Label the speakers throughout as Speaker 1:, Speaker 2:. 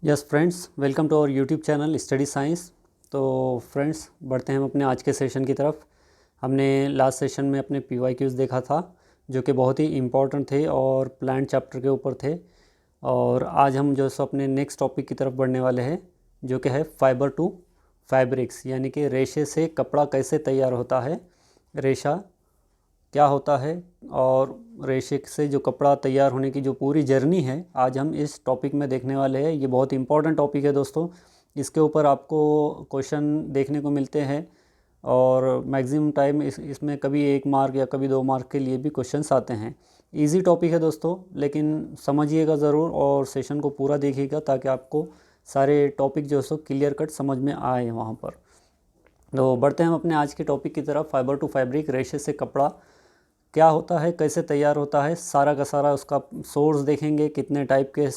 Speaker 1: Yes friends, welcome to our YouTube channel study science. तो friends, बढ़ते हैं हम अपने आज के सेशन की तरफ। हमने लास्ट सेशन में अपने PYQs देखा था जो कि बहुत ही इम्पोर्टेंट थे और प्लांट चैप्टर के ऊपर थे। और आज हम जो सो अपने नेक्स्ट टॉपिक की तरफ बढ़ने वाले हैं जो कि है फाइबर टू फैब्रिक्स, यानी कि रेशे से कपड़ा कैसे तैयार होता है, रेशा क्या होता है और रेशे से जो कपड़ा तैयार होने की जो पूरी जर्नी है आज हम इस टॉपिक में देखने वाले हैं। ये बहुत इंपॉर्टेंट टॉपिक है दोस्तों। इसके ऊपर आपको क्वेश्चन देखने को मिलते हैं और मैक्सिमम टाइम इसमें कभी 1 मार्क या कभी 2 मार्क के लिए भी क्वेश्चंस आते हैं। इजी टॉपिक है दोस्तों, लेकिन समझिएगा ज़रूर और सेशन को पूरा देखिएगा ताकि आपको सारे टॉपिक जो है सो क्लियर कट समझ में आए वहाँ पर। तो बढ़ते हैं हम अपने आज के टॉपिक की तरफ। फाइबर टू फैब्रिक, रेशे से कपड़ा क्या होता है, कैसे तैयार होता है, सारा का सारा उसका सोर्स देखेंगे, कितने टाइप के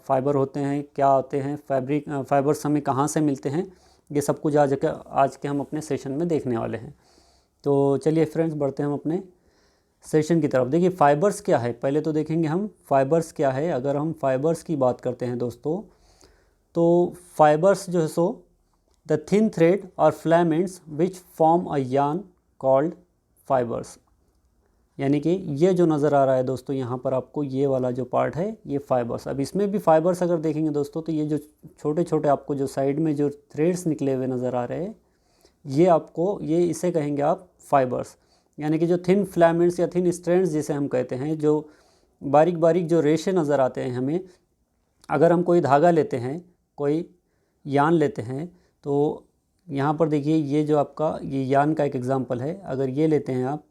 Speaker 1: फाइबर होते हैं, क्या आते हैं, फाइबर्स हमें कहाँ से मिलते हैं, ये सब कुछ आज के हम अपने सेशन में देखने वाले हैं। तो चलिए फ्रेंड्स, बढ़ते हैं हम अपने सेशन की तरफ। देखिए फाइबर्स क्या है, पहले तो देखेंगे हम फाइबर्स क्या है। अगर हम फाइबर्स की बात करते हैं दोस्तों, तो फाइबर्स जो है सो द थिन थ्रेड और filaments which form a yarn called fibres. यानी कि ये जो नज़र आ रहा है दोस्तों यहाँ पर आपको, ये वाला जो पार्ट है ये फाइबर्स। अब इसमें भी फाइबर्स अगर देखेंगे दोस्तों तो ये जो छोटे छोटे आपको जो साइड में जो थ्रेड्स निकले हुए नज़र आ रहे हैं, ये इसे कहेंगे आप फाइबर्स। यानी कि जो थिन फिलामेंट्स या थिन स्ट्रैंड्स जिसे हम कहते हैं, जो बारीक बारीक जो रेशे नज़र आते हैं हमें, अगर हम कोई धागा लेते हैं, कोई यान लेते हैं, तो यहाँ पर देखिए ये जो आपका ये यान का एक एग्जांपल है। अगर ये लेते हैं आप,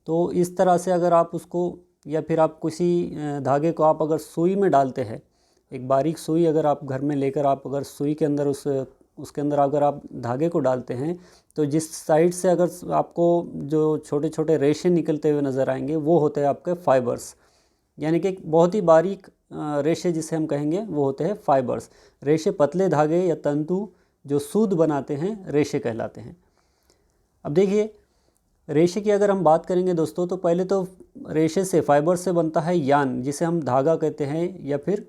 Speaker 1: तो इस तरह से अगर आप उसको, या फिर आप किसी धागे को आप अगर सुई में डालते हैं, एक बारीक सुई अगर आप घर में लेकर आप अगर सुई के अंदर उसके अंदर अगर आप धागे को डालते हैं, तो जिस साइड से अगर आपको जो छोटे छोटे रेशे निकलते हुए नज़र आएंगे वो होते हैं आपके फाइबर्स। यानी कि बहुत ही बारीक रेशे जिसे हम कहेंगे वो होते हैं फाइबर्स। रेशे पतले धागे या तंतु जो सूत बनाते हैं रेशे कहलाते हैं। अब देखिए रेशे की अगर हम बात करेंगे दोस्तों, तो पहले तो रेशे से, फाइबर से बनता है यान, जिसे हम धागा कहते हैं या फिर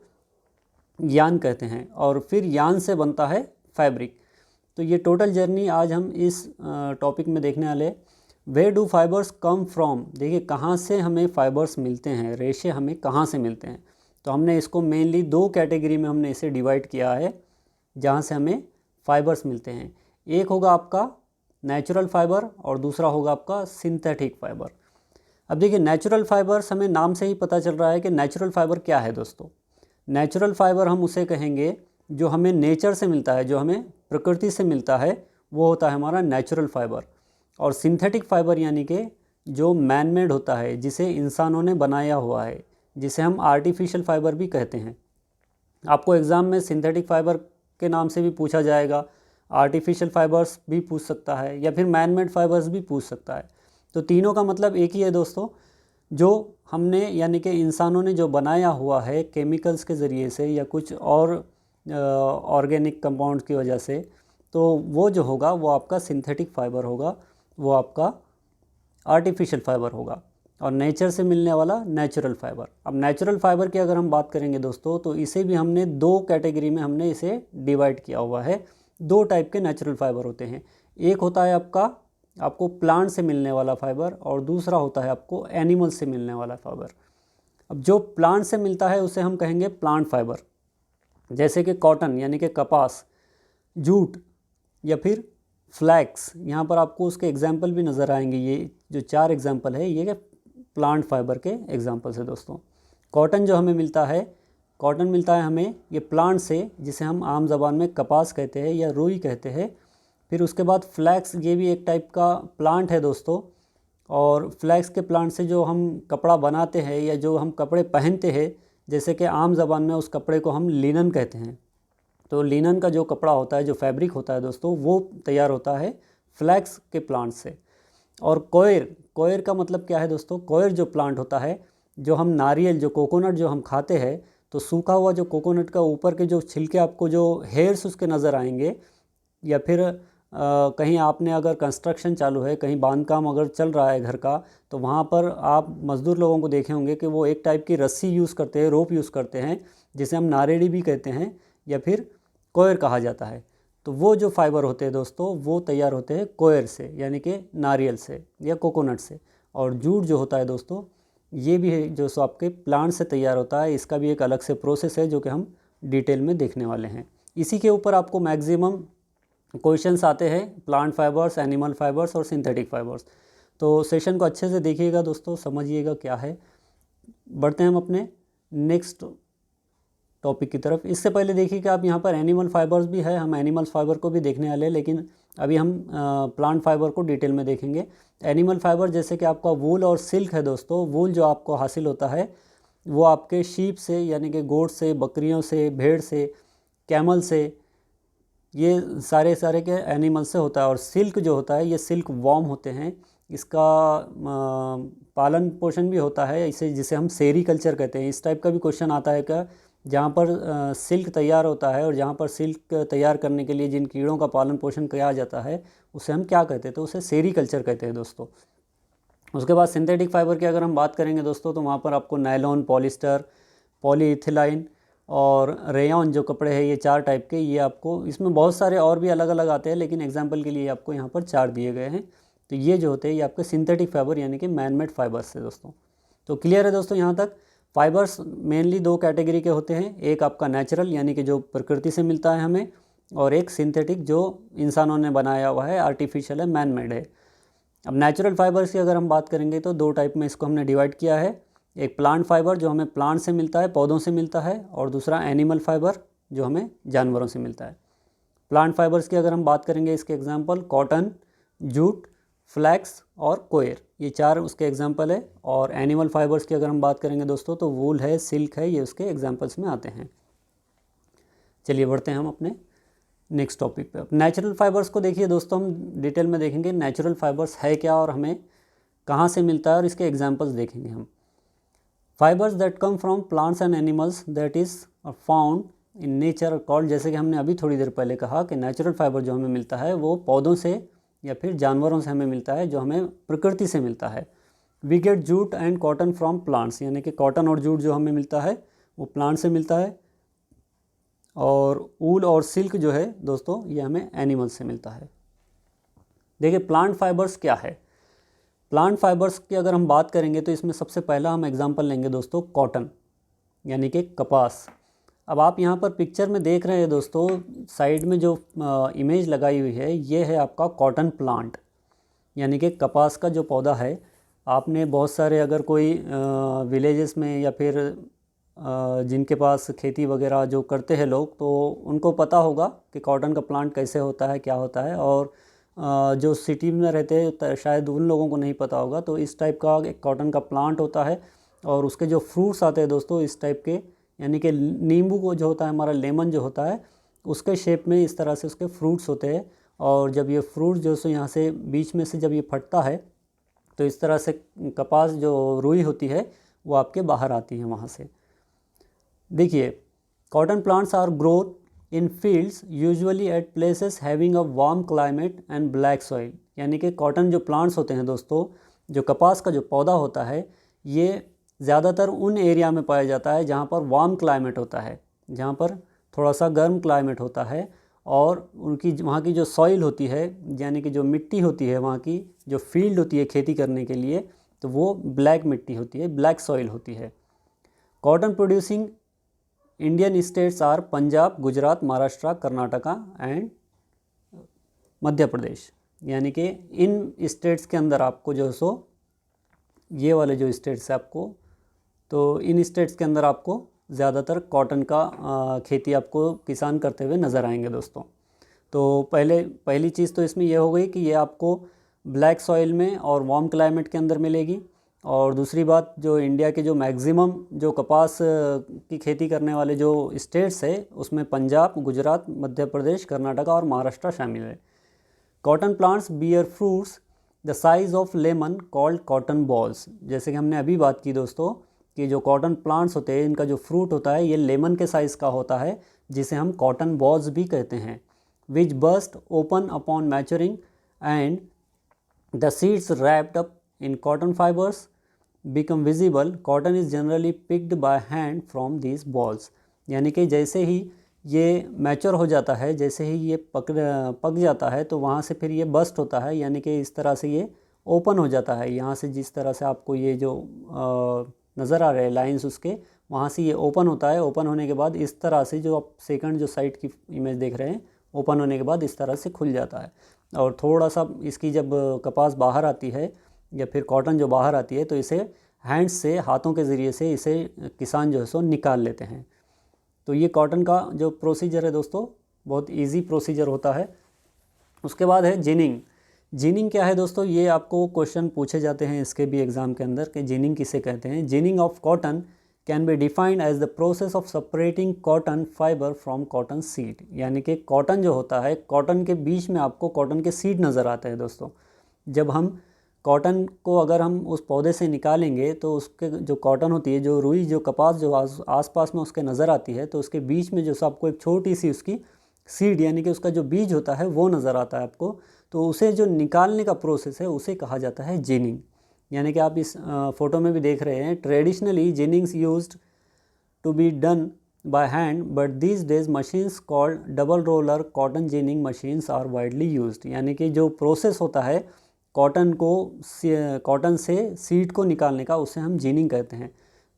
Speaker 1: यान कहते हैं, और फिर यान से बनता है फैब्रिक। तो ये टोटल जर्नी आज हम इस टॉपिक में देखने वाले। वे डू फाइबर्स कम फ्रॉम, देखिए कहाँ से हमें फाइबर्स मिलते हैं, रेशे हमें कहाँ से मिलते हैं। तो हमने इसको मेनली 2 कैटेगरी में हमने इसे डिवाइड किया है जहाँ से हमें फाइबर्स मिलते हैं। एक होगा आपका नेचुरल फाइबर और दूसरा होगा आपका सिंथेटिक फाइबर। अब देखिए नेचुरल फाइबर्स, हमें नाम से ही पता चल रहा है कि नेचुरल फाइबर क्या है दोस्तों। नेचुरल फाइबर हम उसे कहेंगे जो हमें नेचर से मिलता है, जो हमें प्रकृति से मिलता है, वो होता है हमारा नेचुरल फाइबर। और सिंथेटिक फाइबर यानी कि जो मैन मेड होता है, जिसे इंसानों ने बनाया हुआ है, जिसे हम आर्टिफिशियल फाइबर भी कहते हैं। आपको एग्ज़ाम में सिंथेटिक फाइबर के नाम से भी पूछा जाएगा, आर्टिफिशियल फाइबर्स भी पूछ सकता है, या फिर मैन मेड फाइबर्स भी पूछ सकता है। तो तीनों का मतलब एक ही है दोस्तों, जो हमने यानी कि इंसानों ने जो बनाया हुआ है केमिकल्स के ज़रिए से या कुछ और ऑर्गेनिक कंपाउंड्स की वजह से, तो वो जो होगा वो आपका सिंथेटिक फाइबर होगा, वो आपका आर्टिफिशियल फाइबर होगा। और नेचर से मिलने वाला नेचुरल फाइबर। अब नेचुरल फाइबर की अगर हम बात करेंगे दोस्तों, तो इसे भी हमने 2 कैटेगरी में हमने इसे डिवाइड किया हुआ है। 2 टाइप के नेचुरल फाइबर होते हैं। एक होता है आपको प्लांट से मिलने वाला फाइबर, और दूसरा होता है आपको एनिमल से मिलने वाला फाइबर। अब जो प्लांट से मिलता है उसे हम कहेंगे प्लांट फाइबर, जैसे कि कॉटन यानी कि कपास, जूट या फिर फ्लैक्स। यहाँ पर आपको उसके एग्जाम्पल भी नज़र आएंगे। ये जो 4 एग्जाम्पल है ये प्लांट फाइबर के एग्जाम्पल्स है दोस्तों। कॉटन जो हमें मिलता है, कॉटन मिलता है हमें ये प्लांट से, जिसे हम आम ज़बान में कपास कहते हैं या रुई कहते हैं। फिर उसके बाद फ्लैक्स, ये भी एक टाइप का प्लांट है दोस्तों। और फ्लैक्स के प्लांट से जो हम कपड़ा बनाते हैं या जो हम कपड़े पहनते हैं, जैसे कि आम ज़बान में उस कपड़े को हम लिनन कहते हैं। तो लिनन का जो कपड़ा होता है, जो फैब्रिक होता है दोस्तों, वो तैयार होता है फ्लैक्स के प्लांट से। और कोयर का मतलब क्या है दोस्तों? कोयर जो प्लांट होता है, जो हम नारियल, जो कोकोनट जो हम खाते हैं, तो सूखा हुआ जो कोकोनट का ऊपर के जो छिलके, आपको जो हेयर्स उसके नज़र आएंगे, या फिर कहीं आपने अगर कंस्ट्रक्शन चालू है, कहीं बांधकाम अगर चल रहा है घर का, तो वहाँ पर आप मज़दूर लोगों को देखे होंगे कि वो एक टाइप की रस्सी यूज़ करते हैं, रोप यूज़ करते हैं, जिसे हम नारेड़ी भी कहते हैं, या फिर कोयर कहा जाता है। तो वो जो फाइबर होते हैं दोस्तों वो तैयार होते हैं कोयर से यानी कि नारियल से या कोकोनट से। और जूट जो होता है दोस्तों ये भी है जो सो आपके प्लांट से तैयार होता है, इसका भी एक अलग से प्रोसेस है जो कि हम डिटेल में देखने वाले हैं। इसी के ऊपर आपको मैक्सिमम क्वेश्चंस आते हैं, प्लांट फाइबर्स, एनिमल फाइबर्स और सिंथेटिक फाइबर्स। तो सेशन को अच्छे से देखिएगा दोस्तों, समझिएगा क्या है। बढ़ते हैं हम अपने नेक्स्ट टॉपिक की तरफ। इससे पहले देखिए कि आप यहाँ पर एनिमल फाइबर्स भी है, हम एनिमल फाइबर को भी देखने वाले हैं, लेकिन अभी हम प्लांट फाइबर को डिटेल में देखेंगे। एनिमल फाइबर जैसे कि आपका वूल और सिल्क है दोस्तों, वूल जो आपको हासिल होता है वो आपके शीप से यानी कि गोट से, बकरियों से, भेड़ से, कैमल से, ये सारे के एनिमल से होता है। और सिल्क जो होता है ये सिल्क वॉर्म होते हैं, इसका पालन पोषण भी होता है इसे, जिसे हम सेरीकल्चर कहते हैं। इस टाइप का भी क्वेश्चन आता है क्या, जहाँ पर सिल्क तैयार होता है और जहाँ पर सिल्क तैयार करने के लिए जिन कीड़ों का पालन पोषण किया जाता है उसे हम क्या कहते हैं, तो उसे सेरीकल्चर कहते हैं दोस्तों। उसके बाद सिंथेटिक फाइबर की अगर हम बात करेंगे दोस्तों तो वहाँ पर आपको नायलॉन, पॉलिस्टर, पॉलीइथिलाइन और रेयॉन जो कपड़े हैं, ये 4 टाइप के, ये आपको इसमें बहुत सारे और भी अलग अलग आते हैं, लेकिन एग्जांपल के लिए आपको यहाँ पर 4 दिए गए हैं। तो ये जो होते हैं ये आपके सिंथेटिक फाइबर यानी कि मैन मेड फाइबर्स है दोस्तों। तो क्लियर है दोस्तों यहाँ तक। फाइबर्स मेनली 2 कैटेगरी के होते हैं, एक आपका नेचुरल यानी कि जो प्रकृति से मिलता है हमें, और एक सिंथेटिक जो इंसानों ने बनाया हुआ है, आर्टिफिशियल है, मैन मेड है। अब नेचुरल फाइबर्स की अगर हम बात करेंगे तो 2 टाइप में इसको हमने डिवाइड किया है। एक प्लांट फाइबर जो हमें प्लांट से मिलता है, पौधों से मिलता है, और दूसरा एनिमल फाइबर जो हमें जानवरों से मिलता है। प्लांट फाइबर्स की अगर हम बात करेंगे इसके एग्जांपल कॉटन, जूट, फ्लैक्स और कोयर, ये 4 उसके एग्जांपल है। और एनिमल फाइबर्स की अगर हम बात करेंगे दोस्तों तो वूल है, सिल्क है, ये उसके एग्जांपल्स में आते हैं। चलिए बढ़ते हैं हम अपने नेक्स्ट टॉपिक पे। नेचुरल फाइबर्स को देखिए दोस्तों, हम डिटेल में देखेंगे नेचुरल फाइबर्स है क्या और हमें कहाँ से मिलता है, और इसके एग्जांपल्स देखेंगे हम। Fibres that come from plants and animals that is found in nature called, जैसे कि हमने अभी थोड़ी देर पहले कहा कि नेचुरल फाइबर जो हमें मिलता है वो पौधों से या फिर जानवरों से हमें मिलता है, जो हमें प्रकृति से मिलता है। We get jute and cotton from plants, यानी कि कॉटन और जूट जो हमें मिलता है वो प्लांट से मिलता है, और ऊल और सिल्क जो है दोस्तों ये हमें एनिमल से मिलता है। देखिए प्लांट फाइबर्स क्या है। प्लांट फाइबर्स की अगर हम बात करेंगे तो इसमें सबसे पहला हम एग्जांपल लेंगे दोस्तों कॉटन यानी कि कपास। अब आप यहाँ पर पिक्चर में देख रहे हैं दोस्तों, साइड में जो इमेज लगाई हुई है ये है आपका कॉटन प्लांट यानी कि कपास का जो पौधा है। आपने बहुत सारे अगर कोई विलेजेस में या फिर जिनके पास खेती वगैरह जो करते हैं लोग, तो उनको पता होगा कि कॉटन का प्लांट कैसे होता है, क्या होता है। और जो सिटी में रहते हैं शायद उन लोगों को नहीं पता होगा। तो इस टाइप का एक कॉटन का प्लांट होता है, और उसके जो फ्रूट्स आते हैं दोस्तों इस टाइप के, यानी कि नींबू को जो होता है हमारा लेमन जो होता है उसके शेप में इस तरह से उसके फ्रूट्स होते हैं। और जब ये फ्रूट जो सो यहाँ से बीच में से जब ये फटता है तो इस तरह से कपास जो रुई होती है वो आपके बाहर आती है वहाँ से। देखिए cotton plants are growth in fields usually at places having a warm climate and black soil, यानी कि कॉटन जो प्लांट्स होते हैं दोस्तों, जो कपास का जो पौधा होता है ये ज़्यादातर उन एरिया में पाया जाता है जहाँ पर वार्म क्लाइमेट होता है, जहाँ पर थोड़ा सा गर्म क्लाइमेट होता है, और उनकी वहाँ की जो सॉइल होती है यानी कि जो मिट्टी होती है, वहाँ की जो फील्ड होती है खेती करने के लिए, तो वो ब्लैक मिट्टी होती है, ब्लैक सॉइल होती है। Cotton producing Indian states are Punjab, Gujarat, Maharashtra, Karnataka and Madhya Pradesh, यानी कि इन स्टेट्स के अंदर आपको जो सो ये वाले जो स्टेट्स है आपको, तो इन स्टेट्स के अंदर आपको ज़्यादातर कॉटन का खेती आपको किसान करते हुए नज़र आएंगे दोस्तों। तो पहली चीज़ तो इसमें ये हो गई कि ये आपको ब्लैक सॉइल में और वार्म क्लाइमेट के अंदर मिलेगी। और दूसरी बात, जो इंडिया के जो मैक्सिमम जो कपास की खेती करने वाले जो स्टेट्स है उसमें पंजाब, गुजरात, मध्य प्रदेश, कर्नाटका और महाराष्ट्र शामिल है। Cotton plants bear fruits the size of lemon called cotton bolls, जैसे कि हमने अभी बात की दोस्तों कि जो कॉटन प्लांट्स होते हैं इनका जो फ्रूट होता है ये लेमन के साइज़ का होता है, जिसे हम कॉटन बॉल्स भी कहते हैं। Which burst open upon maturing and the seeds wrapped up in cotton fibres become visible. Cotton is generally picked by hand from these bolls, यानी कि जैसे ही ये मैच्योर हो जाता है, जैसे ही ये पक जाता है तो वहाँ से फिर ये बस्ट होता है, यानी कि इस तरह से ये ओपन हो जाता है। यहाँ से जिस तरह से आपको ये जो नज़र आ रहे हैं लाइंस उसके, वहाँ से ये ओपन होता है। ओपन होने के बाद इस तरह से जो आप सेकंड जो साइड की इमेज देख रहे हैं, ओपन होने के बाद इस तरह से खुल जाता है। और थोड़ा सा इसकी जब कपास बाहर आती है या फिर कॉटन जो बाहर आती है, तो इसे हैंड्स से, हाथों के ज़रिए से इसे किसान जो है सो निकाल लेते हैं। तो ये कॉटन का जो प्रोसीजर है दोस्तों, बहुत इजी प्रोसीजर होता है। उसके बाद है जिनिंग। जिनिंग क्या है दोस्तों, ये आपको क्वेश्चन पूछे जाते हैं इसके भी एग्ज़ाम के अंदर कि जिनिंग किसे कहते हैं। Ginning of cotton can be defined as the process of separating cotton fibre from cotton seed. यानी कि कॉटन जो होता है, कॉटन के बीच में आपको कॉटन के सीड नज़र आते हैं दोस्तों। जब हम कॉटन को अगर हम उस पौधे से निकालेंगे तो उसके जो कॉटन होती है, जो रुई, जो कपास जो आसपास में उसके नज़र आती है, तो उसके बीच में जो आपको एक छोटी सी उसकी सीड यानी कि उसका जो बीज होता है वो नज़र आता है आपको। तो उसे जो निकालने का प्रोसेस है उसे कहा जाता है जिनिंग। यानी कि आप इस फ़ोटो में भी देख रहे हैं, traditionally ginnings used to be done by hand, but these days machines called double roller cotton ginning machines are widely used। यानी कि जो प्रोसेस होता है कॉटन से सीड को निकालने का, उसे हम जिनिंग कहते हैं।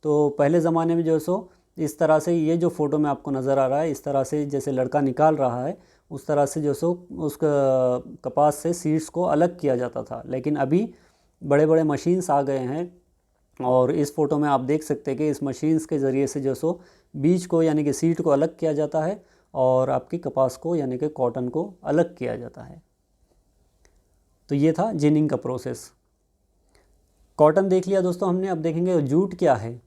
Speaker 1: तो पहले ज़माने में जो सो इस तरह से ये जो फ़ोटो में आपको नज़र आ रहा है, इस तरह से जैसे लड़का निकाल रहा है, उस तरह से जो सो उस कपास से सीड्स को अलग किया जाता था। लेकिन अभी बड़े बड़े मशीन्स आ गए हैं, और इस फ़ोटो में आप देख सकते हैं कि इस मशीन्स के ज़रिए से जो सो बीज को यानी कि सीड को अलग किया जाता है, और आपकी कपास को यानी कि कॉटन को अलग किया जाता है। तो ये था जिनिंग का प्रोसेस। कॉटन देख लिया दोस्तों हमने। अब देखेंगे जूट क्या है।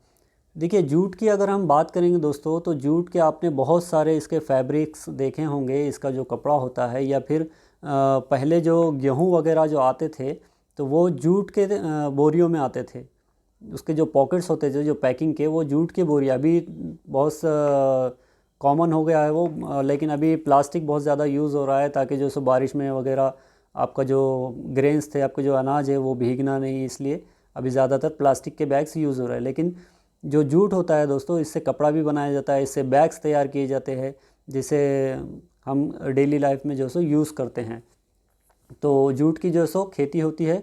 Speaker 1: देखिए, जूट की अगर हम बात करेंगे दोस्तों, तो जूट के आपने बहुत सारे इसके फैब्रिक्स देखे होंगे। इसका जो कपड़ा होता है, या फिर पहले जो गेहूँ वगैरह जो आते थे, तो वो जूट के बोरियों में आते थे। उसके जो पॉकेट्स होते थे, जो पैकिंग के, वो जूट की बोरी। अभी बहुत कॉमन हो गया है वो, लेकिन अभी प्लास्टिक बहुत ज़्यादा यूज़ हो रहा है, ताकि जो सो बारिश में वगैरह आपका जो ग्रेन्स थे, आपका जो अनाज है, वो भीगना नहीं, इसलिए अभी ज़्यादातर प्लास्टिक के बैग्स यूज़ हो रहे हैं। लेकिन जो जूट होता है दोस्तों, इससे कपड़ा भी बनाया जाता है, इससे बैग्स तैयार किए जाते हैं, जिसे हम डेली लाइफ में जो सो यूज़ करते हैं। तो जूट की जो सो खेती होती है,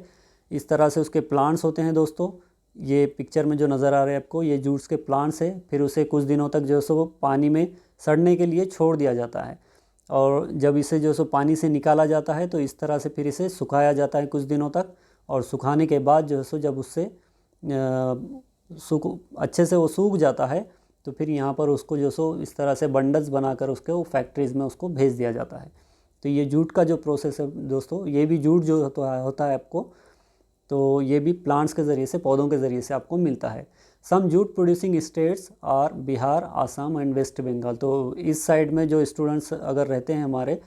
Speaker 1: इस तरह से उसके प्लांट्स होते हैं दोस्तों। ये पिक्चर में जो नज़र आ रहे हैं आपको, ये जूट्स के प्लांट्स है। फिर उसे कुछ दिनों तक जो सो पानी में सड़ने के लिए छोड़ दिया जाता है, और जब इसे जो सो पानी से निकाला जाता है, तो इस तरह से फिर इसे सुखाया जाता है कुछ दिनों तक। और सुखाने के बाद जो सो जब उससे अच्छे से वो सूख जाता है, तो फिर यहाँ पर उसको जो सो इस तरह से बंडल्स बनाकर उसके वो फैक्ट्रीज़ में उसको भेज दिया जाता है। तो ये जूट का जो प्रोसेस है दोस्तों, ये भी जूट जो होता है आपको, तो ये भी प्लांट्स के ज़रिए से, पौधों के ज़रिए से आपको मिलता है। Some jute producing states are Bihar, Assam and west Bengal. तो इस साइड में जो स्टूडेंट्स अगर रहते हैं हमारे,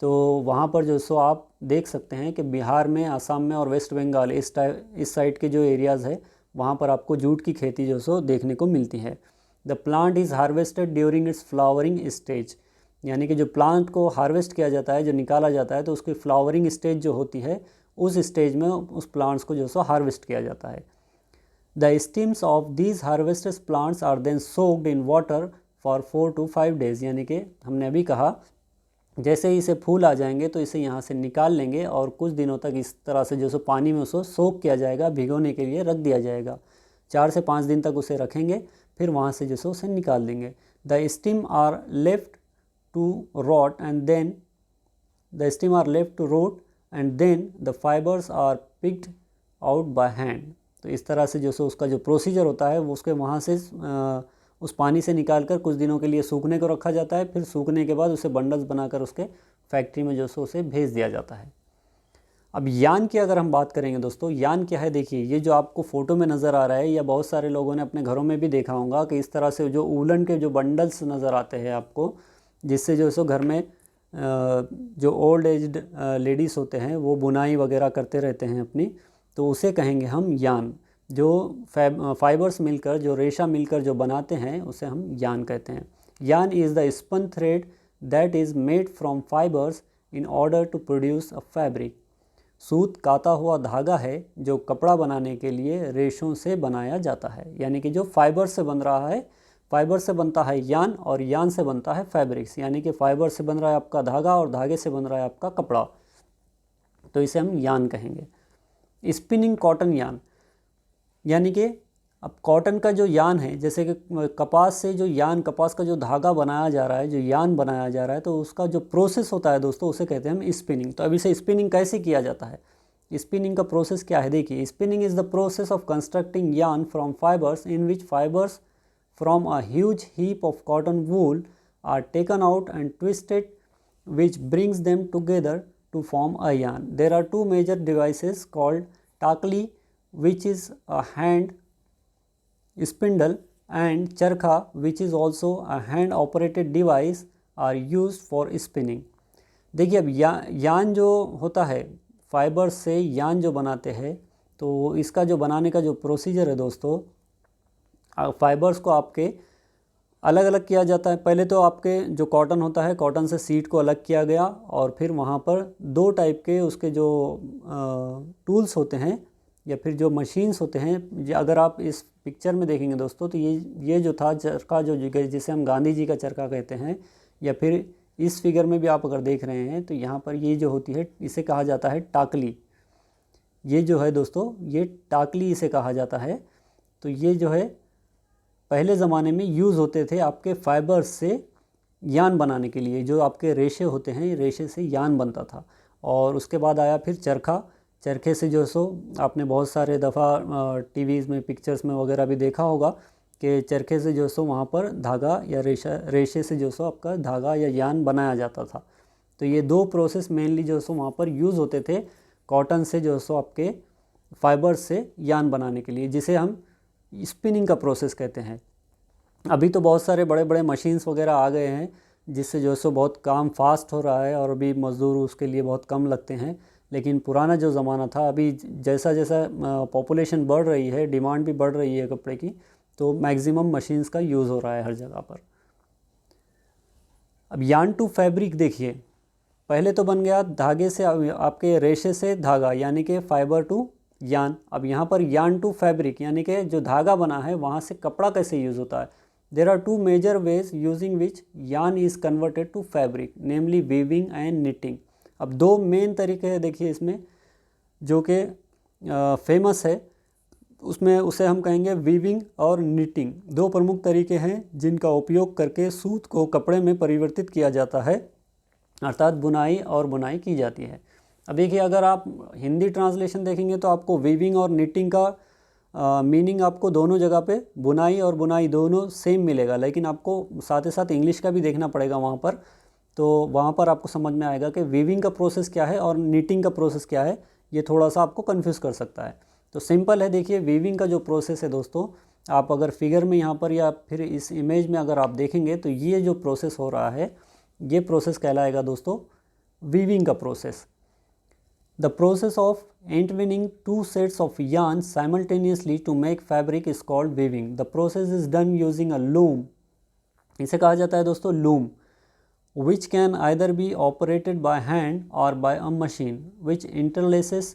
Speaker 1: तो वहाँ पर जो सो आप देख सकते हैं कि बिहार में, आसाम में और वेस्ट बंगाल, इस साइड के जो एरियाज़ है, वहाँ पर आपको जूट की खेती जो सो देखने को मिलती है। The plant is harvested during its flowering stage. यानी कि जो प्लांट को हार्वेस्ट किया जाता है, जो निकाला जाता है, तो उसकी फ्लावरिंग स्टेज जो होती है, उस स्टेज में उस प्लांट्स को जो सो हार्वेस्ट किया जाता है। The stems of these harvested plants are then soaked in water for 4 to 5 days। यानी कि हमने अभी कहा, जैसे ही इसे फूल आ जाएंगे तो इसे यहाँ से निकाल लेंगे, और कुछ दिनों तक इस तरह से जो सो पानी में उसको सोक किया जाएगा, भिगोने के लिए रख दिया जाएगा। 4 से 5 दिन तक उसे रखेंगे, फिर वहाँ से जो सो उसे निकाल देंगे। The stem are left to rot and then the fibres are picked out by hand. तो इस तरह से जो सो उसका जो प्रोसीजर होता है, वो उसके वहाँ से उस पानी से निकालकर कुछ दिनों के लिए सूखने को रखा जाता है। फिर सूखने के बाद उसे बंडल्स बनाकर उसके फैक्ट्री में जो सो उसे भेज दिया जाता है। अब यान की अगर हम बात करेंगे दोस्तों, यान क्या है। देखिए, ये जो आपको फ़ोटो में नज़र आ रहा है, या बहुत सारे लोगों ने अपने घरों में भी देखा होगा कि इस तरह से जो ऊलन के जो बंडल्स नज़र आते हैं आपको, जिससे जो सो घर में जो ओल्ड एज्ड लेडीज़ होते हैं, वो बुनाई वगैरह करते रहते हैं अपनी, तो उसे कहेंगे हम यान। जो फाइबर्स मिलकर, जो रेशा मिलकर जो बनाते हैं, उसे हम यान कहते हैं। Yarn is the spun thread that is made from fibres in order to produce a fabric. सूत काता हुआ धागा है जो कपड़ा बनाने के लिए रेशों से बनाया जाता है। यानी कि जो फाइबर से बन रहा है, फाइबर से बनता है यान और यान से बनता है फैब्रिक्स, यानी कि फाइबर से बन रहा है आपका धागा और धागे से बन रहा है आपका कपड़ा, तो इसे हम यान कहेंगे। स्पिनिंग कॉटन यान, यानी कि अब कॉटन का जो यान है, जैसे कि कपास से जो यान, कपास का जो धागा बनाया जा रहा है, जो यान बनाया जा रहा है, तो उसका जो प्रोसेस होता है दोस्तों उसे कहते हैं हम स्पिनिंग। तो अब इसे स्पिनिंग कैसे किया जाता है, स्पिनिंग का प्रोसेस क्या है, देखिए। Spinning is the process of constructing yarn from fibres in which fibres from a huge heap of cotton wool are taken out and twisted which brings them together to form a yarn. There are two major devices called takli, which is a hand spindle, and charkha, which is also a hand operated device, are used for spinning. देखिए अब यान जो होता है, fibre से यान जो बनाते हैं, तो इसका जो बनाने का जो प्रोसीजर है दोस्तों, फाइबर्स को आपके अलग अलग किया जाता है। पहले तो आपके जो कॉटन होता है, कॉटन से सीट को अलग किया गया, और फिर वहाँ पर दो टाइप के उसके जो टूल्स होते हैं या फिर जो मशीन्स होते हैं, अगर आप इस पिक्चर में देखेंगे दोस्तों, तो ये जो था चरखा, जो जिसे हम गांधी जी का चरखा कहते हैं, या फिर इस फिगर में भी आप अगर देख रहे हैं तो यहाँ पर ये जो होती है इसे कहा जाता है टाकली। ये जो है दोस्तों, ये टाकली इसे कहा जाता है। तो ये जो है पहले ज़माने में यूज़ होते थे आपके फाइबर्स से यान बनाने के लिए, जो आपके रेशे होते हैं, रेशे से यान बनता था। और उसके बाद आया फिर चरखा। चरखे से जो सो आपने बहुत सारे दफ़ा टीवीज़ में, पिक्चर्स में वगैरह भी देखा होगा कि चरखे से जो सो वहाँ पर धागा या रेशे से जो सो आपका धागा या यान बनाया जाता था। तो ये दो प्रोसेस मेनली जो सो वहाँ पर यूज़ होते थे, कॉटन से जो सो आपके फाइबर्स से यान बनाने के लिए, जिसे हम स्पिनिंग का प्रोसेस कहते हैं। अभी तो बहुत सारे बड़े बड़े मशीन्स वगैरह आ गए हैं, जिससे जो सो बहुत काम फास्ट हो रहा है और अभी मज़दूर उसके लिए बहुत कम लगते हैं। लेकिन पुराना जो ज़माना था, अभी जैसा जैसा पॉपुलेशन बढ़ रही है, डिमांड भी बढ़ रही है कपड़े की, तो मैक्सिमम मशीन्स का यूज़ हो रहा है हर जगह पर। अब यान टू फैब्रिक देखिए, पहले तो बन गया धागे से, आपके रेशे से धागा, यानी कि फाइबर टू यान। अब यहाँ पर यान टू फैब्रिक, यानी कि जो धागा बना है वहाँ से कपड़ा कैसे यूज़ होता है। There are two major ways using which yarn is converted to fabric, namely weaving and knitting. अब दो मेन तरीके हैं देखिए इसमें, जो कि फेमस है, उसमें उसे हम कहेंगे वीविंग और निटिंग। दो प्रमुख तरीके हैं जिनका उपयोग करके सूत को कपड़े में परिवर्तित किया जाता है, अर्थात बुनाई और बुनाई की जाती है। अब देखिए, अगर आप हिंदी ट्रांसलेशन देखेंगे तो आपको वीविंग और निटिंग का मीनिंग आपको दोनों जगह पे बुनाई और बुनाई दोनों सेम मिलेगा, लेकिन आपको साथ ही साथ इंग्लिश का भी देखना पड़ेगा वहाँ पर। तो वहाँ पर आपको समझ में आएगा कि वीविंग का प्रोसेस क्या है और निटिंग का प्रोसेस क्या है। ये थोड़ा सा आपको कन्फ्यूज़ कर सकता है। तो सिंपल है, देखिए वीविंग का जो प्रोसेस है दोस्तों, आप अगर फिगर में यहाँ पर या फिर इस इमेज में अगर आप देखेंगे तो ये जो प्रोसेस हो रहा है, ये प्रोसेस कहलाएगा दोस्तों वीविंग का process. The process of entwining two sets of yarn simultaneously to make fabric is called weaving. The process is done using a loom. इसे कहा जाता है दोस्तों loom, which can either be operated by hand or by a machine, which interlaces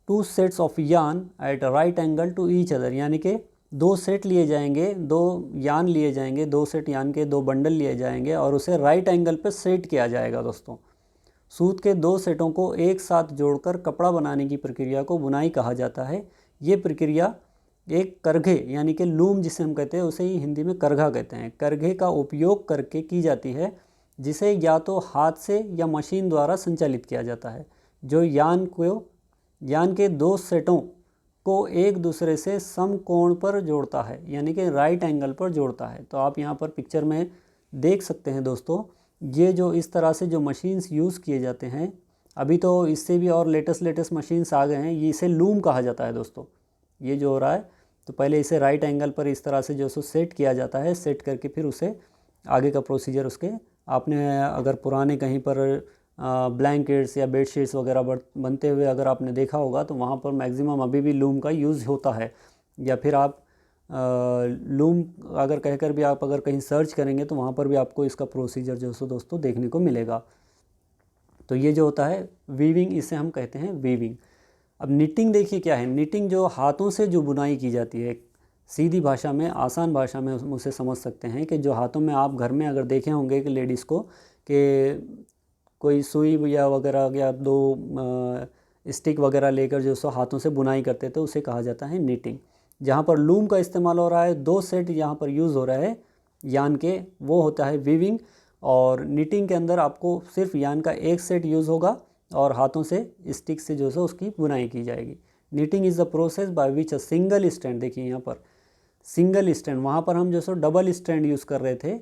Speaker 1: two sets of yarn at a right angle to each other. यानी कि दो set लिए जाएंगे, दो यान लिए जाएंगे, दो सेट यान के दो बंडल लिए जाएंगे और उसे राइट एंगल पे सेट किया जाएगा दोस्तों। सूत के दो सेटों को एक साथ जोड़कर कपड़ा बनाने की प्रक्रिया को बुनाई कहा जाता है। ये प्रक्रिया एक करघे, यानी कि लूम जिसे हम कहते हैं, उसे ही हिंदी में करघा कहते हैं, करघे का उपयोग करके की जाती है, जिसे या तो हाथ से या मशीन द्वारा संचालित किया जाता है, जो यान के दो सेटों को एक दूसरे से समकोण पर जोड़ता है, यानी कि राइट एंगल पर जोड़ता है। तो आप यहाँ पर पिक्चर में देख सकते हैं दोस्तों, ये जो इस तरह से जो मशीन्स यूज़ किए जाते हैं, अभी तो इससे भी और लेटेस्ट मशीन्स आ गए हैं, ये इसे लूम कहा जाता है दोस्तों। ये जो हो रहा है, तो पहले इसे राइट एंगल पर इस तरह से जो सो सेट किया जाता है, सेट करके फिर उसे आगे का प्रोसीजर उसके, आपने अगर पुराने कहीं पर ब्लैंकेट्स या बेडशीट्स वगैरह बनते हुए अगर आपने देखा होगा तो वहाँ पर मैक्सिमम अभी भी लूम का यूज़ होता है। या फिर आप लूम अगर कहकर भी आप अगर कहीं सर्च करेंगे तो वहाँ पर भी आपको इसका प्रोसीजर जो सो दोस्तों देखने को मिलेगा। तो ये जो होता है वीविंग, इसे हम कहते हैं वीविंग। अब निटिंग देखिए क्या है। निटिंग जो हाथों से जो बुनाई की जाती है, सीधी भाषा में, आसान भाषा में हम उसे समझ सकते हैं कि जो हाथों में आप घर में अगर देखे होंगे कि लेडीज़ को कि कोई सुई या वगैरह या दो स्टिक वगैरह लेकर जो सो हाथों से बुनाई करते थे, उसे कहा जाता है निटिंग। जहाँ पर लूम का इस्तेमाल हो रहा है, 2 सेट यहाँ पर यूज़ हो रहा है यान के, वो होता है वीविंग। और निटिंग के अंदर आपको सिर्फ यान का 1 सेट यूज़ होगा और हाथों से स्टिक से जो सो उसकी बुनाई की जाएगी। Knitting is the process by which a single strand, देखिए यहाँ पर सिंगल स्ट्रैंड, वहाँ पर हम जो सो डबल स्ट्रैंड यूज़ कर रहे थे,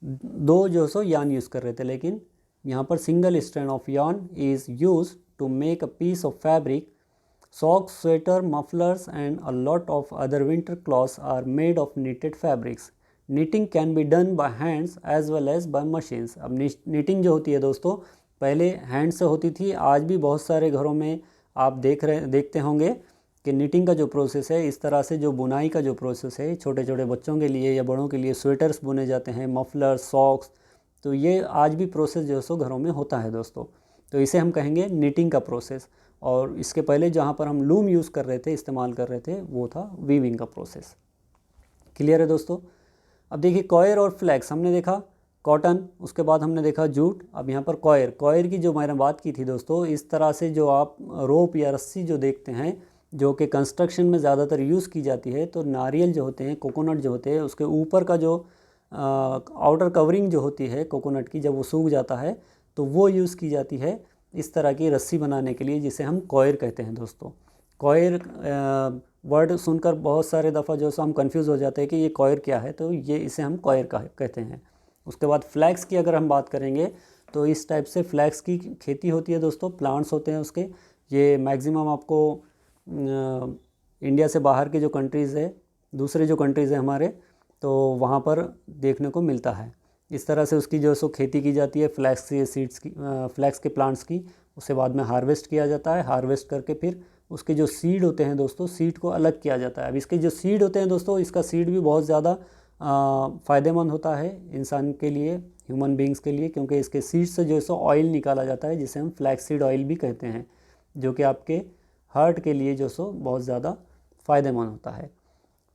Speaker 1: 2 जो सो यान यूज़ कर रहे थे, लेकिन यहाँ पर single strand of yarn is used to make a piece of fabric. Socks, sweater, mufflers and a lot of other winter clothes are made of knitted fabrics. Knitting can be done by hands as well as by machines. अब knitting जो होती है दोस्तों, पहले hand से होती थी, आज भी बहुत सारे घरों में आप देखते होंगे कि निटिंग का जो प्रोसेस है, इस तरह से जो बुनाई का जो प्रोसेस है, छोटे छोटे बच्चों के लिए या बड़ों के लिए स्वेटर्स बुने जाते हैं, मफलर, सॉक्स, तो ये आज भी प्रोसेस जो है सो घरों में होता है दोस्तों। तो इसे हम कहेंगे निटिंग का प्रोसेस। और इसके पहले जहाँ पर हम लूम यूज़ कर रहे थे, इस्तेमाल कर रहे थे, वो था वीविंग का प्रोसेस। क्लियर है दोस्तों। अब देखिए कॉयर और फ्लैक्स हमने देखा, कॉटन, उसके बाद हमने देखा जूट, अब यहाँ पर कॉयर की जो मैंने बात की थी दोस्तों, इस तरह से जो आप रोप या रस्सी जो देखते हैं, जो कि कंस्ट्रक्शन में ज़्यादातर यूज़ की जाती है, तो नारियल जो होते हैं, कोकोनट जो होते हैं, उसके ऊपर का जो आउटर कवरिंग जो होती है कोकोनट की, जब वो सूख जाता है तो वो यूज़ की जाती है इस तरह की रस्सी बनाने के लिए, जिसे हम कॉयर कहते हैं दोस्तों। कॉयर वर्ड सुनकर बहुत सारे दफ़ा जो सो हम कंफ्यूज हो जाते हैं कि ये कॉयर क्या है, तो ये इसे हम कॉयर कहते हैं। उसके बाद फ्लैक्स की अगर हम बात करेंगे तो इस टाइप से फ्लैक्स की खेती होती है दोस्तों, प्लांट्स होते हैं उसके। ये मैक्सिमम आपको इंडिया से बाहर के जो कंट्रीज़ है, दूसरे जो कंट्रीज़ है हमारे, तो वहाँ पर देखने को मिलता है। इस तरह से उसकी जो सो खेती की जाती है फ्लैक्स के सीड्स की, फ्लैक्स के प्लांट्स की। उसे बाद में हार्वेस्ट किया जाता है, हार्वेस्ट करके फिर उसके जो सीड होते हैं दोस्तों, सीड को अलग किया जाता है। अब इसके जो सीड होते हैं दोस्तों, इसका सीड भी बहुत ज़्यादा फ़ायदेमंद होता है इंसान के लिए, ह्यूमन बींग्स के लिए, क्योंकि इसके सीड से जो है सो ऑयल निकाला जाता है, जिसे हम फ्लैक्स सीड ऑयल भी कहते हैं, जो कि आपके हार्ट के लिए जो सो बहुत ज़्यादा फ़ायदेमंद होता है।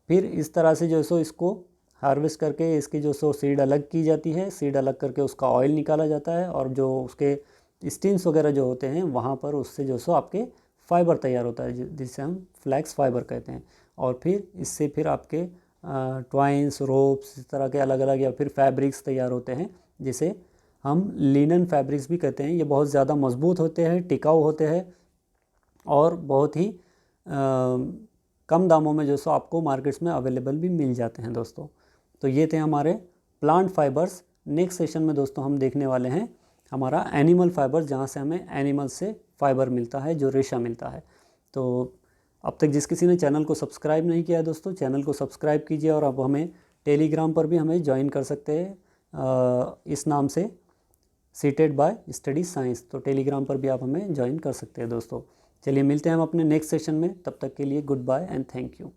Speaker 1: फिर इस तरह से जो सो इसको हार्वेस्ट करके इसकी जो सो सीड अलग की जाती है, सीड अलग करके उसका ऑयल निकाला जाता है, और जो उसके स्टिन्स वगैरह जो होते हैं वहाँ पर उससे जो सो आपके फाइबर तैयार होता है, जिसे हम फ्लैक्स फाइबर कहते हैं। और फिर इससे फिर आपके ट्वाइंस, रोप्स, इस तरह के अलग अलग या फिर फैब्रिक्स तैयार होते हैं, जिसे हम लिनन फैब्रिक्स भी कहते हैं। ये बहुत ज़्यादा मजबूत होते हैं, टिकाऊ होते हैं, और बहुत ही कम दामों में जो सो आपको मार्केट्स में अवेलेबल भी मिल जाते हैं दोस्तों। तो ये थे हमारे प्लांट फाइबर्स। नेक्स्ट सेशन में दोस्तों हम देखने वाले हैं हमारा एनिमल फाइबर्स, जहाँ से हमें एनिमल से फाइबर मिलता है, जो रेशा मिलता है। तो अब तक जिस किसी ने चैनल को सब्सक्राइब नहीं किया है दोस्तों, चैनल को सब्सक्राइब कीजिए, और अब हमें टेलीग्राम पर भी हमें ज्वाइन कर सकते हैं इस नाम से, सीटेड बाय स्टडी साइंस। तो टेलीग्राम पर भी आप हमें ज्वाइन कर सकते हैं दोस्तों। चलिए मिलते हैं हम अपने नेक्स्ट सेशन में, तब तक के लिए goodbye and thank you.